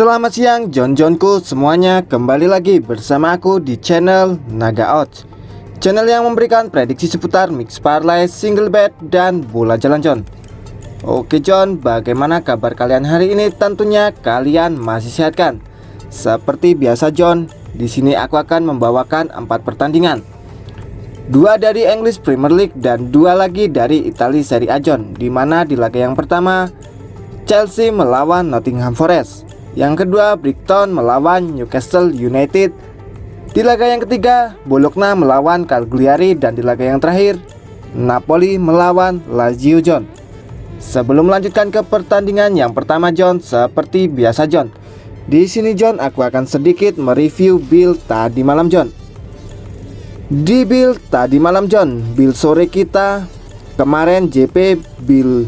Selamat siang John-Johnku semuanya, kembali lagi bersama aku di channel Naga Odds, channel yang memberikan prediksi seputar mix parlay, single bet, dan bola jalan John. Oke John, bagaimana kabar kalian hari ini? Tentunya kalian masih sehat kan? Seperti biasa John, di sini aku akan membawakan 4 pertandingan, 2 dari English Premier League dan 2 lagi dari Italia Serie A John. Dimana di laga yang pertama Chelsea melawan Nottingham Forest, yang kedua Brighton melawan Newcastle United, di laga yang ketiga Bologna melawan Cagliari, dan di laga yang terakhir Napoli melawan Lazio John. Sebelum melanjutkan ke pertandingan yang pertama John, seperti biasa John, di sini John aku akan sedikit mereview build tadi malam John. Di build tadi malam John, build sore kita kemarin JP, build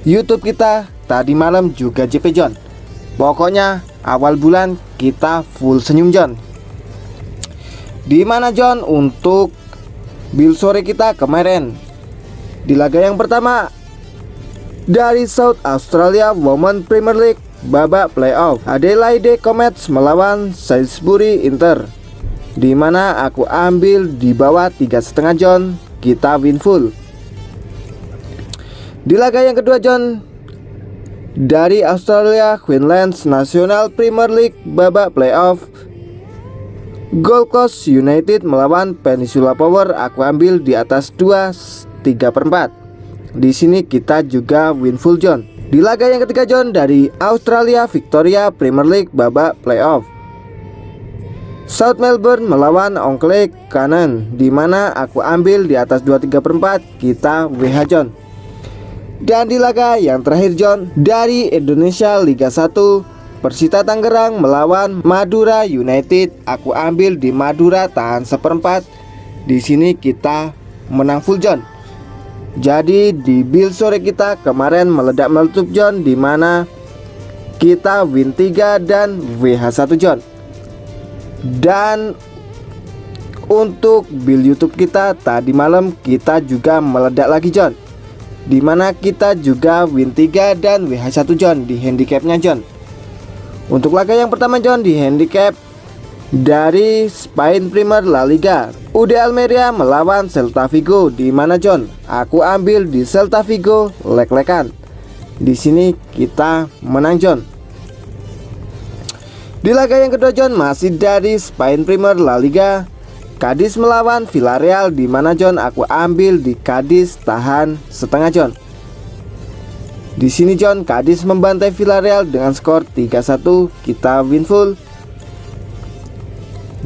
YouTube kita tadi malam juga JP John. Pokoknya awal bulan kita full senyum John. Dimana John untuk build sore kita kemarin, di laga yang pertama dari South Australia Women Premier League babak playoff, Adelaide Comets melawan Salisbury Inter, dimana aku ambil di bawah 3,5 John, kita win full. Di laga yang kedua John, dari Australia Queensland National Premier League babak playoff, Gold Coast United melawan Peninsula Power, aku ambil di atas 2/3/4. Di sini kita juga win full John. Di laga yang ketiga John, dari Australia Victoria Premier League babak playoff, South Melbourne melawan Oakleigh Canon, dimana aku ambil di atas 2/3/4, kita WH John. Dan di laga yang terakhir John, dari Indonesia Liga 1 Persita Tangerang melawan Madura United, aku ambil di Madura tahan 1/4. Di sini kita menang full John. Jadi di build sore kita kemarin meledak meletup John, dimana kita win 3 dan WH 1 John. Dan untuk build YouTube kita tadi malam kita juga meledak lagi John, dimana kita juga win 3 dan WH 1 John di handicapnya John. Untuk laga yang pertama John, di handicap dari Spain Premier La Liga, UD Almeria melawan Celta Vigo, dimana John aku ambil di Celta Vigo lek-lekan. Di sini kita menang John. Di laga yang kedua John, masih dari Spain Premier La Liga, Cadiz melawan Villarreal, dimana John aku ambil di Cadiz tahan 1/2 John. Di sini John Cadiz membantai Villarreal dengan skor 3-1, kita win full.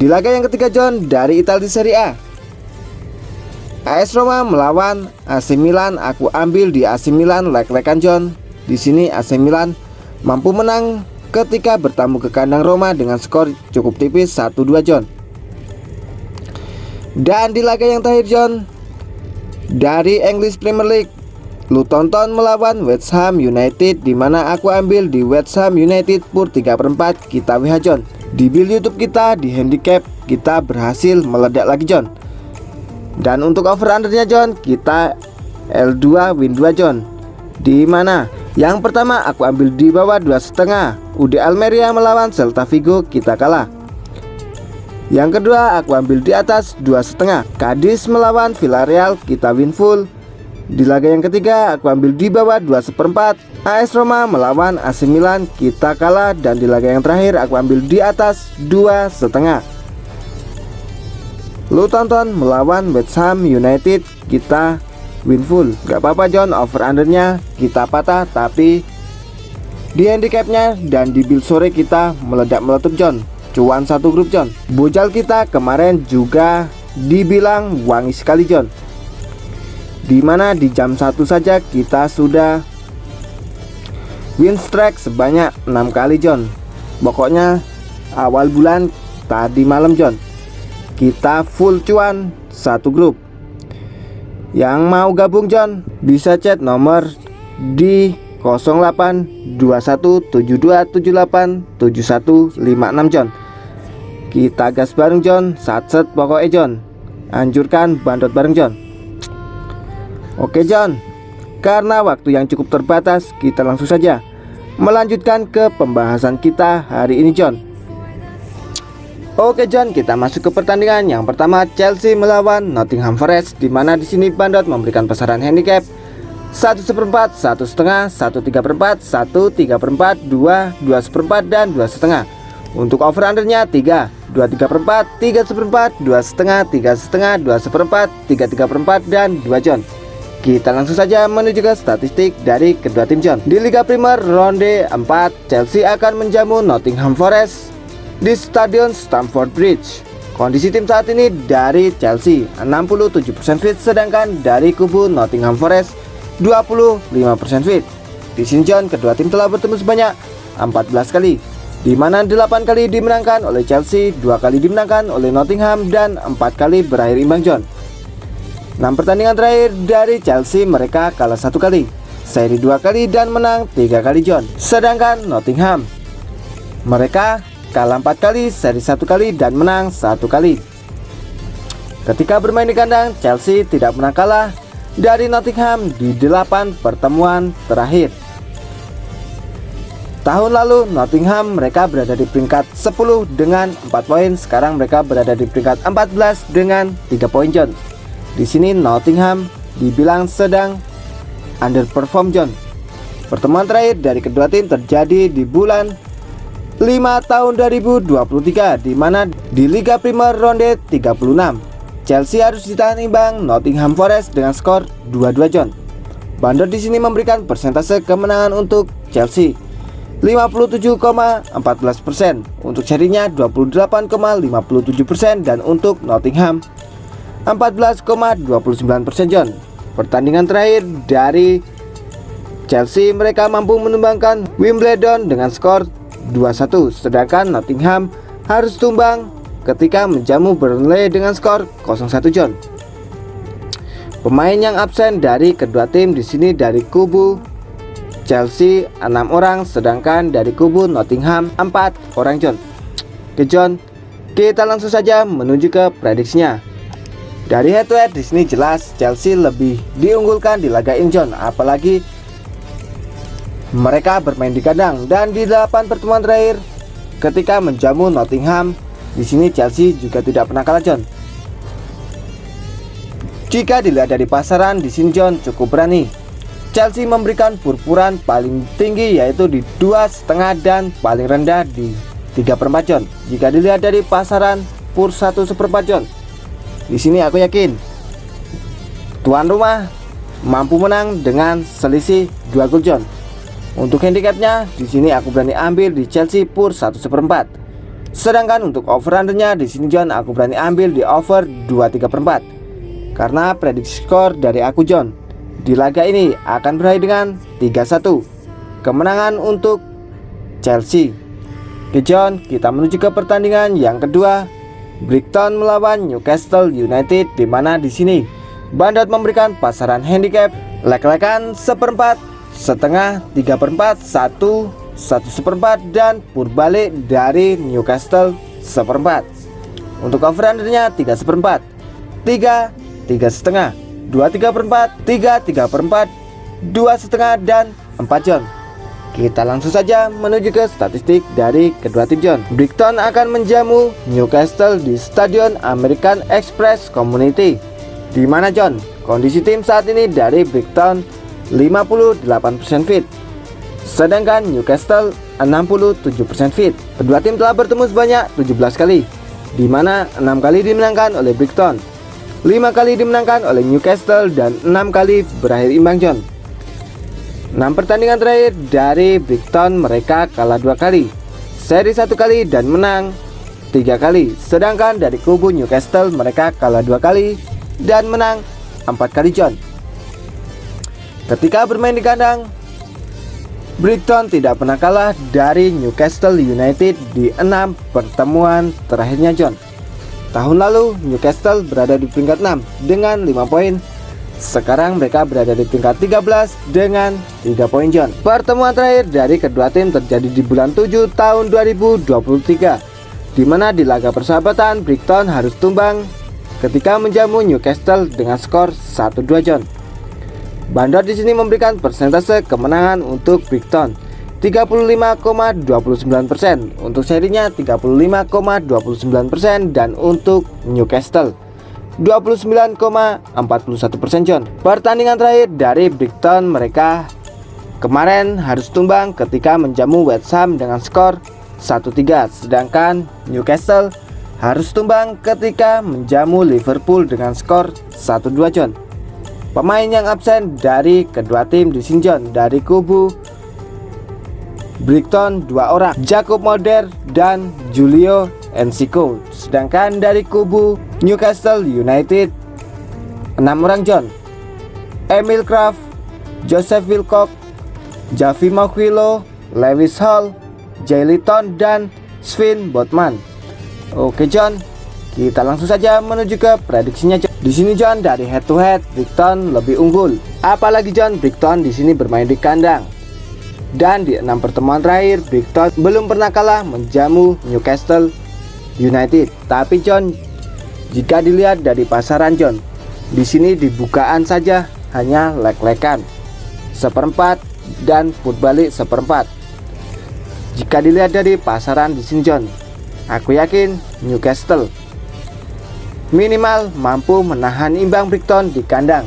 Di laga yang ketiga John, dari Italia Serie A, AS Roma melawan AC Milan, aku ambil di AC Milan lek-lekan John. Di sini AC Milan mampu menang ketika bertamu ke kandang Roma dengan skor cukup tipis 1-2 John. Dan di laga yang terakhir John, dari English Premier League, Luton Town melawan West Ham United, dimana aku ambil di West Ham United pur 3/4, kita WH John. Di build YouTube kita di handicap kita berhasil meledak lagi John. Dan untuk over undernya John, kita L2 win 2 John, dimana yang pertama aku ambil di bawah 2,5, UD Almeria melawan Celta Vigo, kita kalah. Yang kedua aku ambil di atas 2,5, Cadiz melawan Villarreal, kita win full. Di laga yang ketiga aku ambil di bawah 2/4, AS Roma melawan AC Milan, kita kalah. Dan di laga yang terakhir aku ambil di atas 2,5, Luton Town melawan West Ham United, kita win full. Gak apa-apa John, over undernya kita patah, tapi di handicapnya dan di build sore kita meledak meletup John, cuan 1 grup John. Bojal kita kemarin juga dibilang wangi sekali John, dimana di jam 1 saja kita sudah win strike sebanyak 6 kali John. Pokoknya awal bulan tadi malam John kita full cuan 1 grup. Yang mau gabung John bisa chat nomor di 082172787156 John. Kita gas bareng John, satset pokoknya John, anjurkan bandot bareng John. Oke John, karena waktu yang cukup terbatas, kita langsung saja melanjutkan ke pembahasan kita hari ini, John. Oke, John, kita masuk ke pertandingan yang pertama, Chelsea melawan Nottingham Forest, di mana di sini Bandot memberikan pasaran handicap 1/4, 1/2, 1/3/4, 1/3/4, 2/4 dan 2/5. Untuk over undernya 3, 2/3/4, 3/4, 2/5, 3/5, 2/4, 3/3/4 dan 2, John. Kita langsung saja menuju ke statistik dari kedua tim, John. Di Liga Premier ronde 4, Chelsea akan menjamu Nottingham Forest di Stadion Stamford Bridge. Kondisi tim saat ini dari Chelsea 67% fit, sedangkan dari kubu Nottingham Forest 25% fit. Di sini, John, kedua tim telah bertemu sebanyak 14 kali, di mana 8 kali dimenangkan oleh Chelsea, 2 kali dimenangkan oleh Nottingham, dan 4 kali berakhir imbang, John. 6 pertandingan terakhir dari Chelsea mereka kalah 1 kali, seri 2 kali dan menang 3 kali, John. Sedangkan Nottingham mereka kalah 4 kali, seri 1 kali dan menang 1 kali. Ketika bermain di kandang, Chelsea tidak pernah kalah dari Nottingham di 8 pertemuan terakhir. Tahun lalu Nottingham mereka berada di peringkat 10 dengan 4 poin, sekarang mereka berada di peringkat 14 dengan 3 poin, John. Di sini Nottingham dibilang sedang underperform, John. Pertemuan terakhir dari kedua tim terjadi di bulan 5 tahun 2023, di mana di Liga Premier ronde 36 Chelsea harus ditahan imbang Nottingham Forest dengan skor 2-2, John. Bandot di sini memberikan persentase kemenangan untuk Chelsea 57,14%, untuk serinya 28,57%, dan untuk Nottingham 14,29%, John. Pertandingan terakhir dari Chelsea mereka mampu menumbangkan Wimbledon dengan skor 2-1, sedangkan Nottingham harus tumbang ketika menjamu Burnley dengan skor 0-1, John. Pemain yang absen dari kedua tim di sini dari kubu Chelsea 6 orang, sedangkan dari kubu Nottingham 4 orang, John. Oke, John, kita langsung saja menuju ke prediksinya. Dari head to head di sini jelas Chelsea lebih diunggulkan di laga ini, John, apalagi mereka bermain di kandang dan di 8 pertemuan terakhir ketika menjamu Nottingham, di sini Chelsea juga tidak pernah kalah, John. Jika dilihat dari pasaran di sini, John, cukup berani. Chelsea memberikan purpuran paling tinggi yaitu di 2,5 dan paling rendah di 3/4, John. Jika dilihat dari pasaran pur 1/4, John, di sini aku yakin tuan rumah mampu menang dengan selisih 2 gol, John. Untuk handicapnya di sini aku berani ambil di Chelsea pur 1/4. Sedangkan untuk over undernya di sini, John, aku berani ambil di over 2/3/4. Karena prediksi skor dari aku, John, di laga ini akan berakhir dengan 3-1 kemenangan untuk Chelsea. Oke, John, kita menuju ke pertandingan yang kedua, Brighton melawan Newcastle United, di mana di sini Bandot memberikan pasaran handicap lek-lekan 1/4, setengah, 3/4, 1, 1/4 dan purbalik dari Newcastle 1/4. Untuk over undernya 3/4, 3, 3,5, 2/3/4, 3/3/4, 2,5 dan 4, John. Kita langsung saja menuju ke statistik dari kedua tim, John. Brighton akan menjamu Newcastle di Stadion American Express Community, di mana, John, kondisi tim saat ini dari Brighton 58% fit, sedangkan Newcastle 67% fit. Kedua tim telah bertemu sebanyak 17 kali, di mana 6 kali dimenangkan oleh Brighton, 5 kali dimenangkan oleh Newcastle, dan 6 kali berakhir imbang, John. 6 pertandingan terakhir dari Brighton mereka kalah 2 kali, seri 1 kali dan menang 3 kali. Sedangkan dari kubu Newcastle mereka kalah 2 kali dan menang 4 kali, John. Ketika bermain di kandang, Brighton tidak pernah kalah dari Newcastle United di 6 pertemuan terakhirnya, John. Tahun lalu Newcastle berada di peringkat 6 dengan 5 poin. Sekarang mereka berada di peringkat 13 dengan 3 poin, John. Pertemuan terakhir dari kedua tim terjadi di bulan 7 tahun 2023, di mana di laga persahabatan Brighton harus tumbang ketika menjamu Newcastle dengan skor 1-2, John. Bandot di sini memberikan persentase kemenangan untuk Brighton 35,29%, untuk serinya 35,29%, dan untuk Newcastle 29,41% John. Pertandingan terakhir dari Brighton, mereka kemarin harus tumbang ketika menjamu West Ham dengan skor 1-3, sedangkan Newcastle harus tumbang ketika menjamu Liverpool dengan skor 1-2 John. Pemain yang absen dari kedua tim di sini John, dari kubu Brighton 2 orang, Jacob Moder dan Julio Enciso, sedangkan dari kubu Newcastle United 6 orang John, Emil Kraft, Joseph Wilcock, Javi Maguilo, Lewis Hall, Jay Litton, dan Sven Botman. Oke John, kita langsung saja menuju ke prediksinya John. Di sini John, dari head to head Brighton lebih unggul. Apalagi John, Brighton di sini bermain di kandang. Dan di 6 pertemuan terakhir Brighton belum pernah kalah menjamu Newcastle United. Tapi John, jika dilihat dari pasaran John, di sini dibukaan saja hanya leg-legan seperempat dan put balik seperempat. Jika dilihat dari pasaran di sini John, aku yakin Newcastle minimal mampu menahan imbang Brighton di kandang.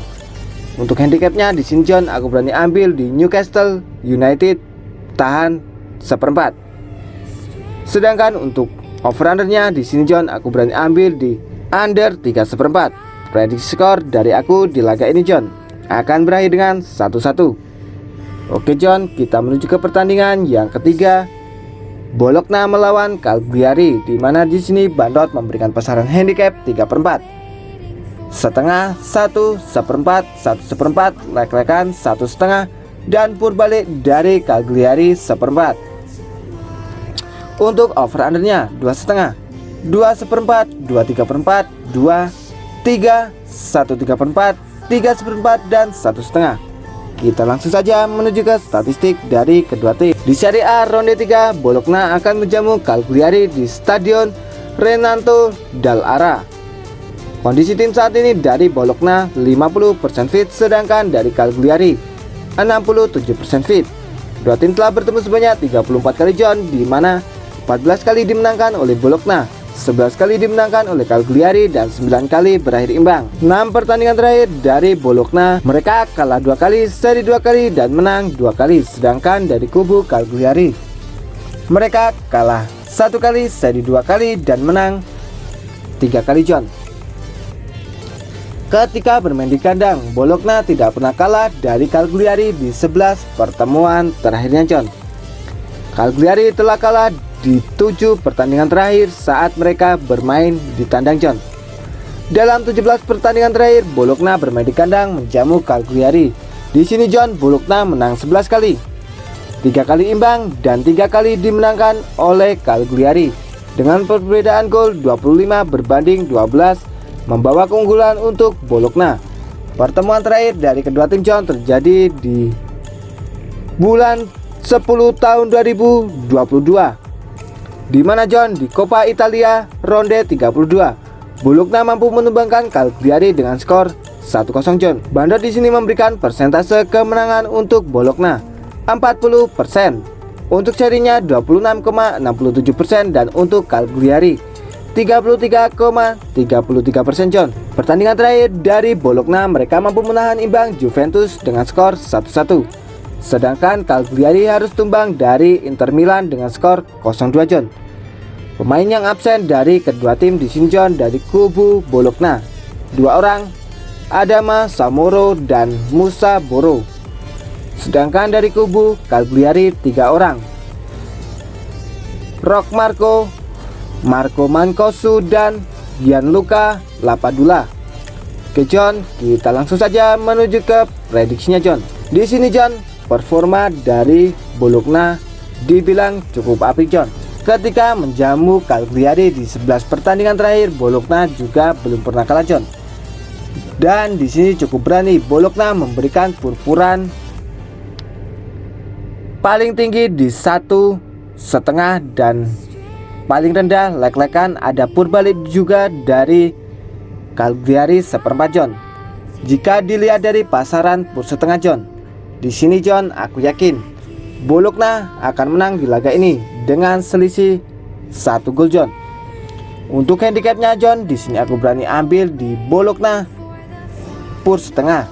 Untuk handicapnya di sini John, aku berani ambil di Newcastle United tahan seperempat. Sedangkan untuk over-undernya di sini John, aku berani ambil di under 3/4. Prediksi skor dari aku di laga ini John akan berakhir dengan 1-1. Oke John, kita menuju ke pertandingan yang ketiga, Bologna melawan Cagliari, di mana di sini Bandot memberikan pasaran handicap 3/4, setengah, 1/4, 1/4, lek-lekan 1/2, dan purbalik dari Cagliari 1/4. Untuk over undernya 2/2, 2/4, 2/3/4, 2, 3, 1/3/4, 3/4, dan 1/2. Kita langsung saja menuju ke statistik dari kedua tim. Di Serie A ronde 3, Bologna akan menjamu Cagliari di Stadion Renato Dall'Ara. Kondisi tim saat ini dari Bologna 50% fit, sedangkan dari Cagliari 67% fit. Dua tim telah bertemu sebanyak 34 kali John, di mana 14 kali dimenangkan oleh Bologna, 11 kali dimenangkan oleh Cagliari, dan 9 kali berakhir imbang. 6 pertandingan terakhir dari Bologna, mereka kalah 2 kali, seri 2 kali, dan menang 2 kali. Sedangkan dari kubu Cagliari, mereka kalah 1 kali, seri 2 kali, dan menang 3 kali John. Ketika bermain di kandang, Bologna tidak pernah kalah dari Cagliari di 11 pertemuan terakhirnya John. Cagliari telah kalah di 7 pertandingan terakhir saat mereka bermain di tandang John. Dalam 17 pertandingan terakhir Bologna bermain di kandang menjamu Cagliari. Di sini John, Bologna menang 11 kali, 3 kali imbang, dan 3 kali dimenangkan oleh Cagliari dengan perbedaan gol 25 berbanding 12, membawa keunggulan untuk Bologna. Pertemuan terakhir dari kedua tim John terjadi di bulan 10 tahun 2022, di mana John, di Coppa Italia ronde 32, Bologna mampu menumbangkan Cagliari dengan skor 1-0 John. Bandar di sini memberikan persentase kemenangan untuk Bologna 40%, untuk serinya 26,67%, dan untuk Cagliari 33,33% John. Pertandingan terakhir dari Bologna, mereka mampu menahan imbang Juventus dengan skor 1-1. Sedangkan Cagliari harus tumbang dari Inter Milan dengan skor 0-2 John. Pemain yang absen dari kedua tim di sini John, dari kubu Bologna 2 orang, Adama Samoro dan Musa Boro. Sedangkan dari kubu Cagliari 3 orang, Rock Marco, Marco Mancosu, dan Gianluca Lapadula. Oke John, kita langsung saja menuju ke prediksinya John. Di sini John, performa dari Bologna dibilang cukup apik John. Ketika menjamu Cagliari di 11 pertandingan terakhir, Bologna juga belum pernah kalah John. Dan di sini cukup berani Bologna memberikan purpuran paling tinggi di 1,5, dan paling rendah lek-lekan ada purbalik juga dari Cagliari 1/4 John. Jika dilihat dari pasaran pur setengah John, di sini John, aku yakin Bologna akan menang di laga ini dengan selisih 1 gol John. Untuk handicapnya John, di sini aku berani ambil di Bologna pur setengah.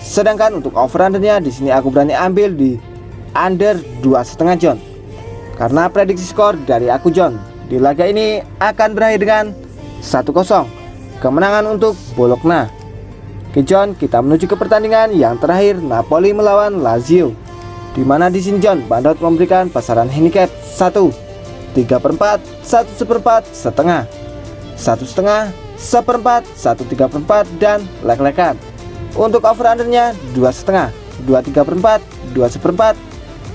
Sedangkan untuk over undernya di sini aku berani ambil di under 2,5 John. Karena prediksi skor dari aku John, di laga ini akan berakhir dengan 1-0 kemenangan untuk Bologna. Oke John, kita menuju ke pertandingan yang terakhir, Napoli melawan Lazio. Di mana di sini John, Bandot memberikan pasaran handicap 1, 3/4, 1/4, setengah, 1/2, 1/4, 1/3/4 dan lek-lekan. Untuk over undernya 2,5, 2/3/4, 2/4,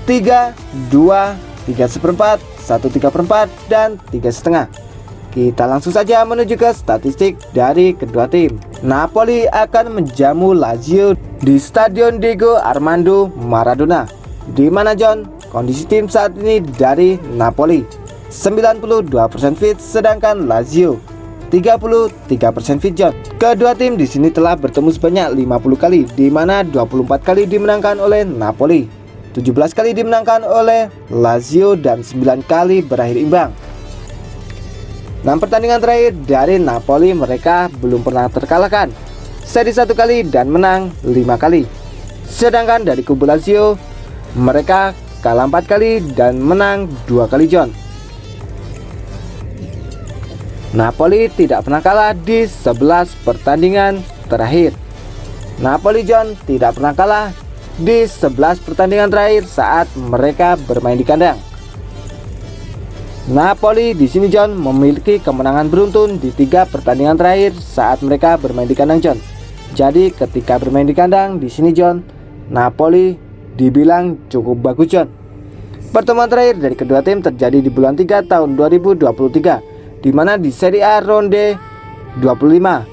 3, 2, 3/4, 1/3/4 dan 3,5. Kita langsung saja menuju ke statistik dari kedua tim. Napoli akan menjamu Lazio di Stadion Diego Armando Maradona. Di mana John, kondisi tim saat ini dari Napoli 92% fit, sedangkan Lazio 33% fit John. Kedua tim di sini telah bertemu sebanyak 50 kali, di mana 24 kali dimenangkan oleh Napoli, 17 kali dimenangkan oleh Lazio dan 9 kali berakhir imbang. 6 pertandingan terakhir dari Napoli mereka belum pernah terkalahkan, seri 1 kali dan menang 5 kali. Sedangkan dari kubu Lazio mereka kalah 4 kali dan menang 2 kali John. Napoli tidak pernah kalah di 11 pertandingan terakhir. Napoli John tidak pernah kalah di 11 pertandingan terakhir saat mereka bermain di kandang. Napoli di sini John memiliki kemenangan beruntun di 3 pertandingan terakhir saat mereka bermain di kandang John. Jadi ketika bermain di kandang di sini John, Napoli dibilang cukup bagus John. Pertemuan terakhir dari kedua tim terjadi di bulan 3 tahun 2023, di mana di Serie A ronde 25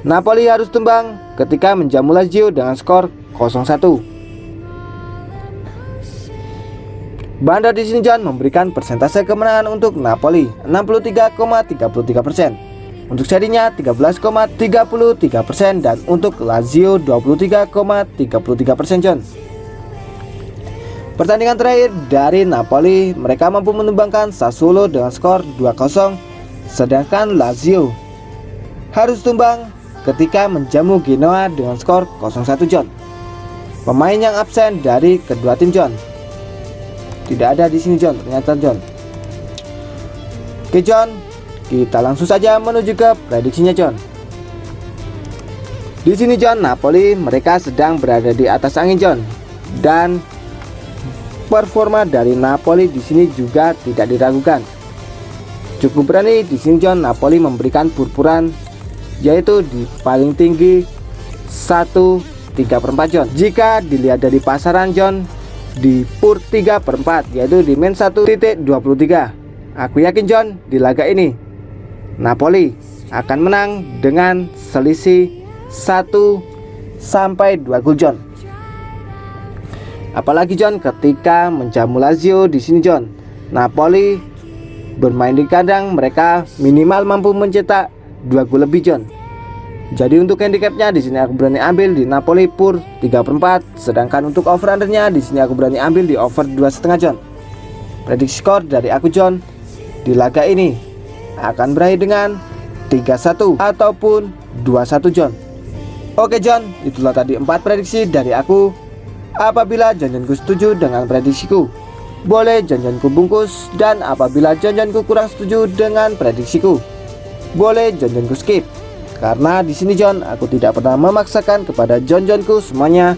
Napoli harus tumbang ketika menjamu Lazio dengan skor 0-1. Bandar di sini John memberikan persentase kemenangan untuk Napoli 63,33%, untuk serinya 13,33% dan untuk Lazio 23,33% John. Pertandingan terakhir dari Napoli mereka mampu menumbangkan Sassuolo dengan skor 2-0, sedangkan Lazio harus tumbang ketika menjamu Genoa dengan skor 0-1 John. Pemain yang absen dari kedua tim John tidak ada di sini John, ternyata John. Oke John, kita langsung saja menuju ke prediksinya John. Di sini John, Napoli mereka sedang berada di atas angin John, dan performa dari Napoli di sini juga tidak diragukan. Cukup berani di sini John, Napoli memberikan purpuran yaitu di paling tinggi 1/3/4 John. Jika dilihat dari pasaran John di pur 3/4 yaitu di min 1.23, aku yakin John di laga ini Napoli akan menang dengan selisih 1-2 gol John. Apalagi John ketika menjamu Lazio di sini John, Napoli bermain di kandang mereka minimal mampu mencetak 2 gol lebih John. Jadi untuk handicapnya di sini aku berani ambil di Napoli pur 3/4, sedangkan untuk over undernya di sini aku berani ambil di over 2,5 John. Prediksi skor dari aku John di laga ini akan berakhir dengan 3-1 ataupun 2-1 John. Oke John, itulah tadi 4 prediksi dari aku. Apabila John-Johnku setuju dengan prediksiku, boleh John-Johnku bungkus, dan apabila John-Johnku kurang setuju dengan prediksiku, boleh John-Johnku skip. Karena di sini John, aku tidak pernah memaksakan kepada John-Johnku semuanya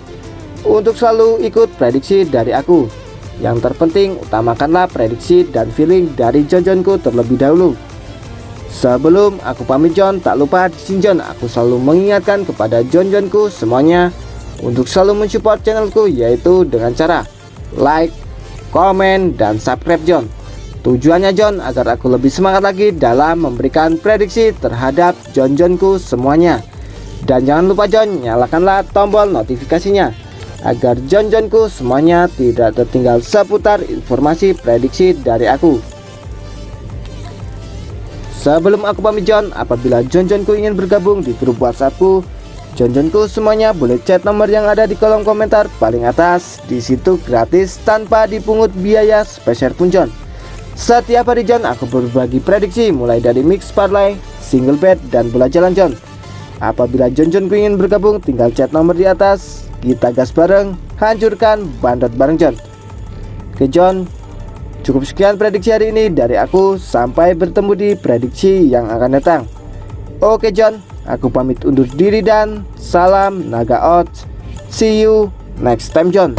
untuk selalu ikut prediksi dari aku. Yang terpenting utamakanlah prediksi dan feeling dari John-Johnku terlebih dahulu. Sebelum aku pamit John, tak lupa di sini John, aku selalu mengingatkan kepada John-Johnku semuanya untuk selalu mensupport channelku, yaitu dengan cara like, komen, dan subscribe John. Tujuannya John agar aku lebih semangat lagi dalam memberikan prediksi terhadap John-Johnku semuanya. Dan jangan lupa John, nyalakanlah tombol notifikasinya agar John-Johnku semuanya tidak tertinggal seputar informasi prediksi dari aku. Sebelum aku pamit John, apabila John-Johnku ingin bergabung di grup WhatsAppku, Jon-jonku semuanya boleh chat nomor yang ada di kolom komentar paling atas. Di situ gratis tanpa dipungut biaya sepeser pun Jon. Setiap hari Jon aku berbagi prediksi mulai dari mix parlay, single bet dan bola jalan Jon. Apabila Jon-jonku ingin bergabung tinggal chat nomor di atas. Kita gas bareng, hancurkan bandot bareng Jon. Oke Jon, cukup sekian prediksi hari ini dari aku. Sampai bertemu di prediksi yang akan datang. Oke Jon, aku pamit undur diri dan salam Naga Odds. See you next time Jon.